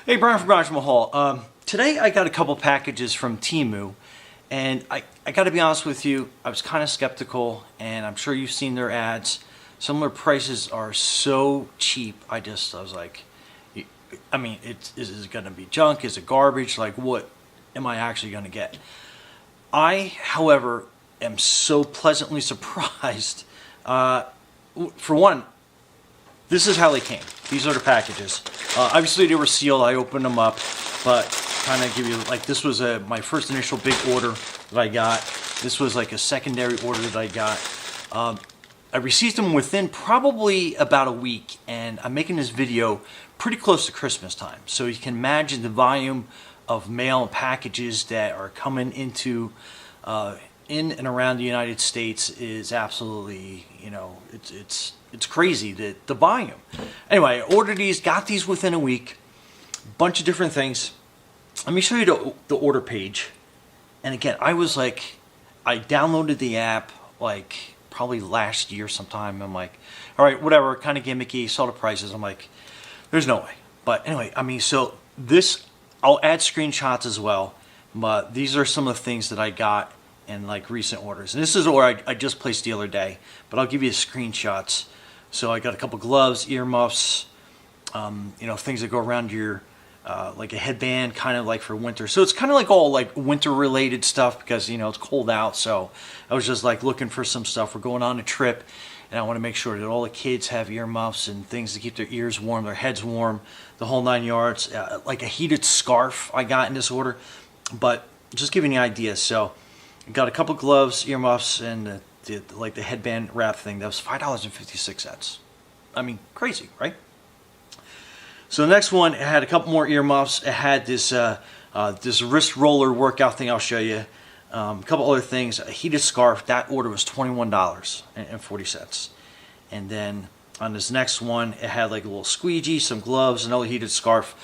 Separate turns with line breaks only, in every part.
Hey, Brian from Garage Mahal. Today I got a couple packages from Temu, and I got to be honest with you, I was kind of skeptical, and I'm sure you've seen their ads. Some of their prices are so cheap. I was like, I mean, is it going to be junk? Is it garbage? Like, what am I actually going to get? I, however, am so pleasantly surprised. For one, this is how they came. These are the packages. Obviously they were sealed. I opened them up, but kind of give you, like, this was my first initial big order that I got. This was like a secondary order that I got. I received them within probably about a week, and I'm making this video pretty close to Christmas time. So you can imagine the volume of mail and packages that are coming into in and around the United States is absolutely, you know, it's crazy, the volume. Anyway, I ordered these, got these within a week, bunch of different things. Let me show you the order page. And again, I downloaded the app like probably last year sometime. I'm like, all right, whatever, kind of gimmicky, saw the prices. I'm like, there's no way. But anyway, I mean, so this, I'll add screenshots as well, but these are some of the things that I got in like recent orders. And this is order I just placed the other day, but I'll give you screenshots. So I got a couple gloves, earmuffs, you know, things that go around your, like a headband, kind of like for winter. So it's kind of like all like winter related stuff because, you know, it's cold out. So I was just like looking for some stuff. We're going on a trip, and I want to make sure that all the kids have earmuffs and things to keep their ears warm, their heads warm, the whole 9 yards. Like a heated scarf I got in this order, but just giving you an idea. So I got a couple gloves, earmuffs, and like the headband wrap thing. That was $5.56. I mean, crazy, right? So the next one, it had a couple more earmuffs. It had this this wrist roller workout thing I'll show you. A couple other things. A heated scarf. That order was $21.40. And then on this next one, it had like a little squeegee, some gloves, another heated scarf,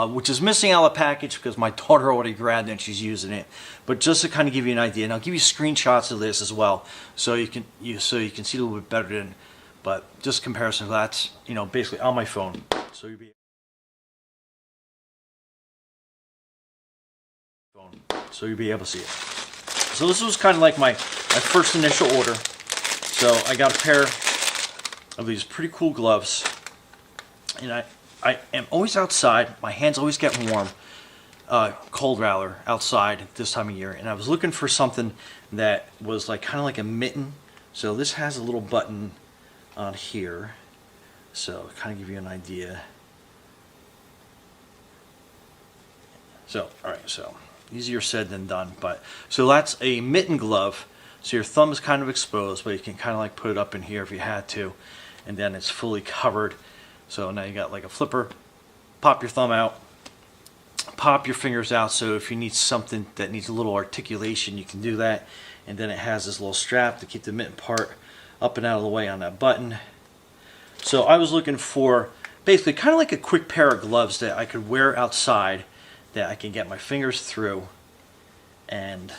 which is missing out of the package because my daughter already grabbed it and she's using it. But just to kind of give you an idea, and I'll give you screenshots of this as well, so you can see a little bit better than. But just comparison, that's, you know, basically on my phone, so you'll be able to see it. So this was kind of like my first initial order. So I got a pair of these pretty cool gloves, and I am always outside. My hands always get warm, cold rather, outside this time of year. And I was looking for something that was like kind of like a mitten. So this has a little button on here, so kind of give you an idea. So all right, so easier said than done. But so that's a mitten glove. So your thumb is kind of exposed, but you can kind of like put it up in here if you had to, and then it's fully covered. So now you got like a flipper. Pop your thumb out, pop your fingers out. So if you need something that needs a little articulation, you can do that. And then it has this little strap to keep the mitten part up and out of the way on that button. So I was looking for basically kind of like a quick pair of gloves that I could wear outside, that I can get my fingers through, and,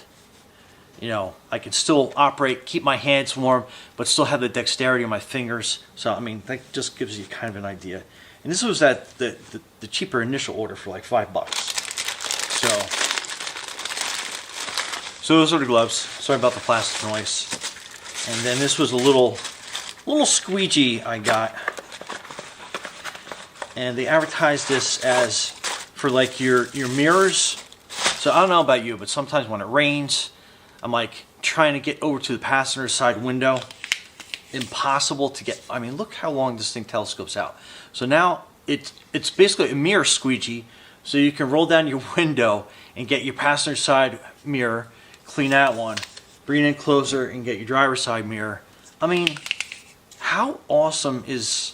you know, I can still operate, keep my hands warm, but still have the dexterity of my fingers. So I mean, that just gives you kind of an idea. And this was at the cheaper initial order for like $5. So those are the gloves. Sorry about the plastic noise. And then this was a little squeegee I got, and they advertised this as for like your mirrors. So I don't know about you, but sometimes when it rains, I'm like trying to get over to the passenger side window. Impossible to get. I mean, look how long this thing telescopes out. So now it's basically a mirror squeegee, so you can roll down your window and get your passenger side mirror, clean that one, bring it in closer and get your driver's side mirror. I mean, how awesome is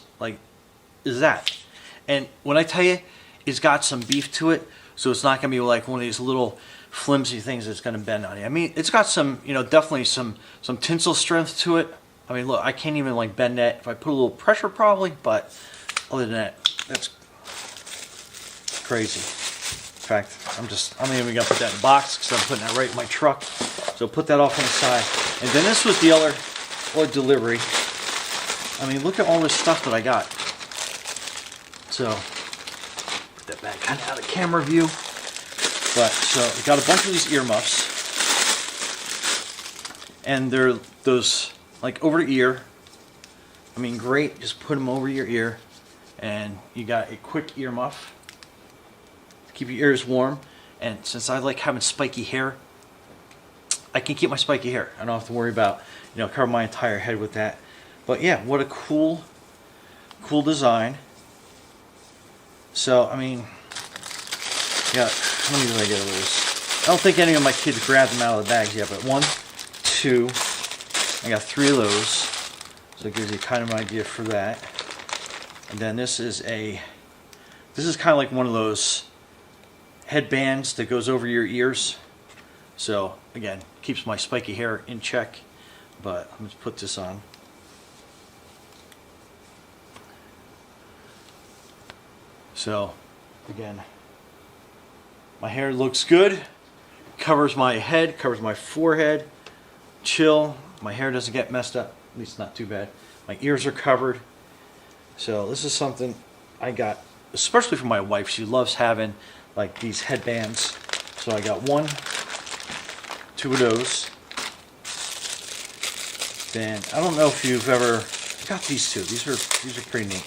that? And when I tell you, it's got some beef to it, so it's not gonna be like one of these little flimsy things that's gonna bend on you. I mean, it's got some, you know, definitely some tensile strength to it. I mean, look, I can't even like bend that if I put a little pressure probably, but other than that, that's crazy. In fact, I'm not even gonna put that in the box because I'm putting that right in my truck. So put that off on the side. And then this was the other delivery. I mean, look at all this stuff that I got. So put that bag kind of out of camera view. But so I got a bunch of these earmuffs, and they're those like over the ear. I mean, great. Just put them over your ear, and you got a quick earmuff to keep your ears warm. And since I like having spiky hair, I can keep my spiky hair. I don't have to worry about, cover my entire head with that. But yeah, what a cool design. So, I mean, yeah, how many did I get of those? I don't think any of my kids grabbed them out of the bags yet, but 1, 2, I got 3 of those. So it gives you kind of an idea for that. And then this is kind of like one of those headbands that goes over your ears. So again, keeps my spiky hair in check. But let's put this on. So again, my hair looks good, covers my head, covers my forehead, chill. My hair doesn't get messed up, at least not too bad. My ears are covered. So this is something I got, especially for my wife. She loves having like these headbands. So I got 1, 2 of those. Then I don't know if you've ever got these 2. These are pretty neat.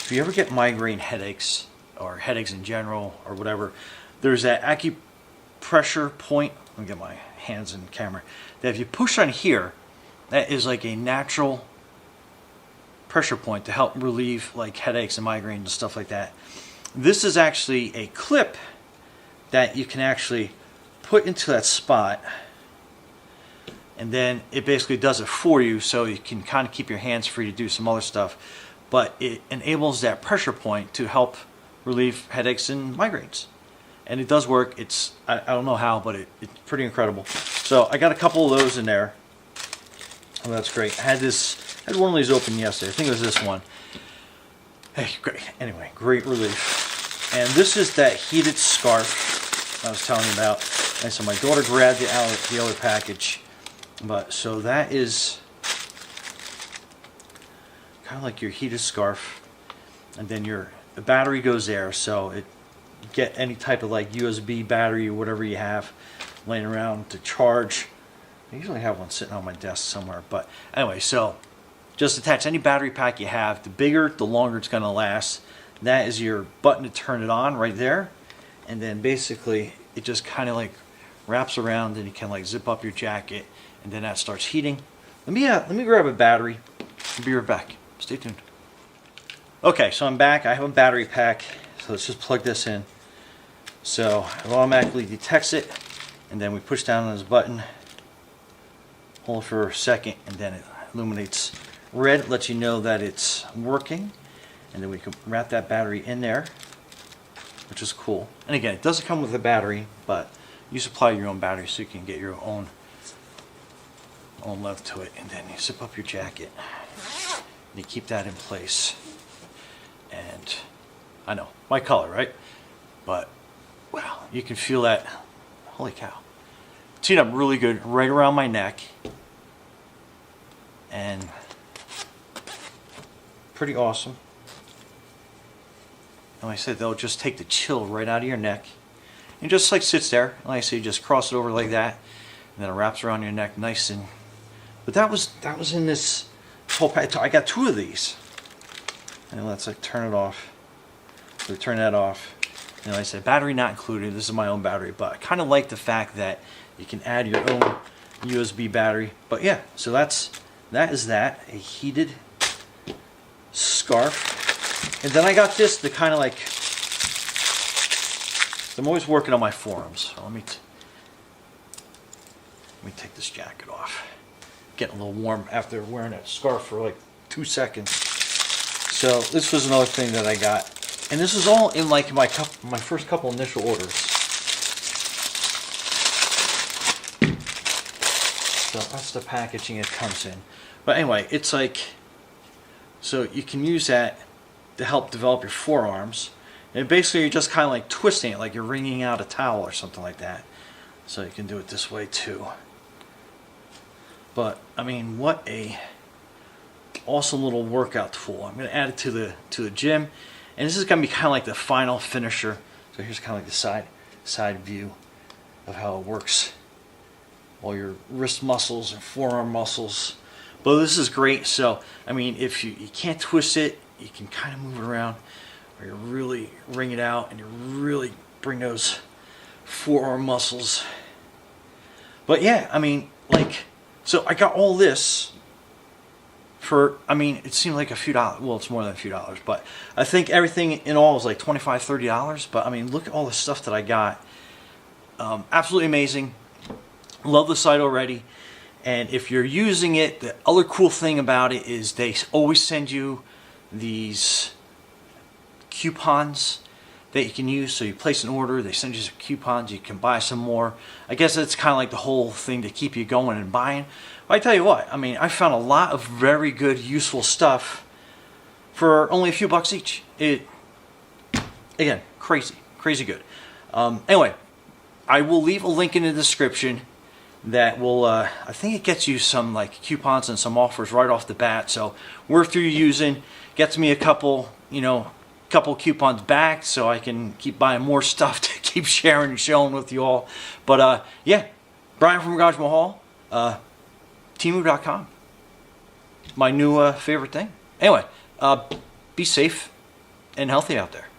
If you ever get migraine headaches or headaches in general or whatever, there's that acupressure point. Let me get my hands in the camera. That if you push on here, that is like a natural pressure point to help relieve like headaches and migraines and stuff like that. This is actually a clip that you can actually put into that spot, and then it basically does it for you, so you can kind of keep your hands free to do some other stuff. But it enables that pressure point to help relieve headaches and migraines. And it does work. I don't know how, but it's pretty incredible. So I got a couple of those in there. Oh, that's great. I had one of these open yesterday. I think it was this one. Hey, great. Anyway, great relief. And this is that heated scarf I was telling you about. And so my daughter grabbed it out of the other package. But so that is kind of like your heated scarf, and then the battery goes there, so it get any type of like USB battery or whatever you have laying around to charge. I usually have one sitting on my desk somewhere, but anyway, so just attach any battery pack you have. The bigger, the longer it's going to last. That is your button to turn it on right there, and then basically it just kind of like wraps around, and you can like zip up your jacket, and then that starts heating. Let me grab a battery. I'll be right back. Stay tuned. Okay, so I'm back. I have a battery pack, so let's just plug this in. So it automatically detects it, and then we push down on this button, hold it for a second, and then it illuminates red, lets you know that it's working, and then we can wrap that battery in there, which is cool. And again, it doesn't come with a battery, but you supply your own battery so you can get your own length to it, and then you zip up your jacket. You keep that in place, and I know my color, right? But wow, you can feel that. Holy cow! Teed up really good right around my neck, and pretty awesome. And like I said, they'll just take the chill right out of your neck, and just like sits there. Like I say, you just cross it over like that, and then it wraps around your neck, nice and. But that was in this whole pack. I got 2 of these. And let's like turn it off. So turn that off. And like I said, battery not included. This is my own battery, but I kind of like the fact that you can add your own USB battery. But yeah, so that is a heated scarf. And then I got this to kind of like. I'm always working on my forearms. So let me take this jacket off. Getting a little warm after wearing that scarf for like 2 seconds. So this was another thing that I got, and this is all in like my first couple initial orders. So that's the packaging it comes in. But anyway, it's like, so you can use that to help develop your forearms, and basically you're just kind of like twisting it, like you're wringing out a towel or something like that. So you can do it this way too. But I mean, what a awesome little workout tool. I'm going to add it to the gym, And this is going to be kind of like the final finisher. So here's kind of like the side view of how it works. All your wrist muscles and forearm muscles. But this is great. So, I mean, if you can't twist it, you can kind of move it around, or you really wring it out and you really bring those forearm muscles. But yeah, I mean, like, so I got all this for, I mean, it seemed like a few dollars. Well, it's more than a few dollars, but I think everything in all was like $25, $30. But I mean, look at all the stuff that I got. Absolutely amazing. Love the site already. And if you're using it, the other cool thing about it is they always send you these coupons that you can use. So you place an order, they send you some coupons, you can buy some more. I guess it's kind of like the whole thing to keep you going and buying. But I tell you what, I mean, I found a lot of very good, useful stuff for only a few bucks each. Again, crazy good. Anyway, I will leave a link in the description that will, I think it gets you some like coupons and some offers right off the bat. So worth you using. Gets me a couple coupons back, so I can keep buying more stuff to keep sharing and showing with you all. But yeah, Brian from Garage Mahal, Temu.com. My new favorite thing. Anyway, be safe and healthy out there.